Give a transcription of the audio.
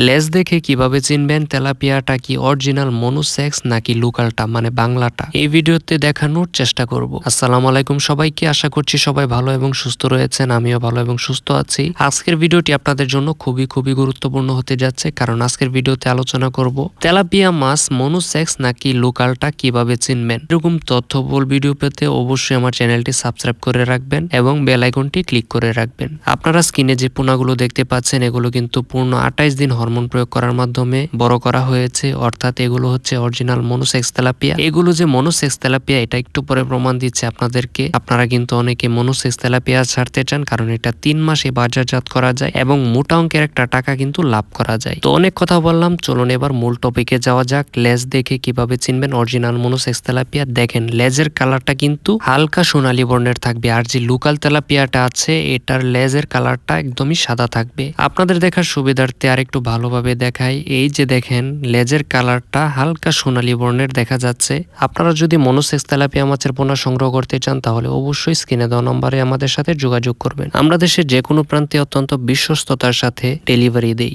লেজ দেখে কিভাবে চিনবেন তেলাপিয়াটা কি অরিজিনাল মনোসেক্স নাকি লোকালটা মানে বাংলাটা, এই ভিডিওতে দেখানোর চেষ্টা করব। আসসালামু আলাইকুম সবাইকে, আশা করছি সবাই ভালো এবং সুস্থ রয়েছেন। আমিও ভালো এবং সুস্থ আছি। আজকের ভিডিওটি আপনাদের জন্য খুবই গুরুত্বপূর্ণ হতে যাচ্ছে, কারণ আজকের ভিডিওতে আলোচনা করব তেলাপিয়া মাছ মনোসেক্স নাকি লোকালটা কিভাবে চিনবেন। এরকম তথ্যবহুল ভিডিও পেতে অবশ্যই আমার চ্যানেলটি সাবস্ক্রাইব করে রাখবেন এবং বেল আইকনটি ক্লিক করে রাখবেন। আপনারা স্ক্রিনে যে পোনাগুলো দেখতে পাচ্ছেন এগুলো কিন্তু পূর্ণ 28 দিন হরমোন প্রয়োগ করার মাধ্যমে বড় করা হয়েছে, অর্থাৎ এগুলো হচ্ছে অরিজিনাল মনোসেক্স তেলাপিয়া। এগুলো যে মনোসেক্স তেলাপিয়া এটা একটু পরে প্রমাণ দিচ্ছে আপনাদেরকে। আপনারা কিন্তু অনেকে মনোসেক্স তেলাপিয়া ছাড়তে চান, কারণ এটা 3 মাসে বাজারজাত করা যায় এবং মোটা অঙ্কের একটা টাকা কিন্তু লাভ করা যায়। তো অনেক কথা বললাম, চলুন এবার মূল টপিকে যাওয়া যাক। লেজ দেখে কিভাবে চিনবেন অরিজিনাল মনোসেক্স তেলাপিয়া। দেখেন লেজের কালারটা কিন্তু হালকা সোনালী বর্ণের থাকবে, আর যে লোকাল তেলাপিয়াটা আছে এটার লেজের কালারটা একদমই সাদা থাকবে। আপনাদের দেখার সুবিধার্থে আর একটু ভালোভাবে দেখাই। এই যে দেখেন লেজের কালারটা হালকা সোনালী বর্ণের দেখা যাচ্ছে। আপনারা যদি মনোসেক্স তেলাপিয়া মাছের পোনা সংগ্রহ করতে চান তাহলে অবশ্যই স্ক্রিনে দেওয়া নম্বরে আমাদের সাথে যোগাযোগ করবেন। আমরা দেশের যে কোনো প্রান্তে অত্যন্ত বিশ্বস্ততার সাথে ডেলিভারি দেই।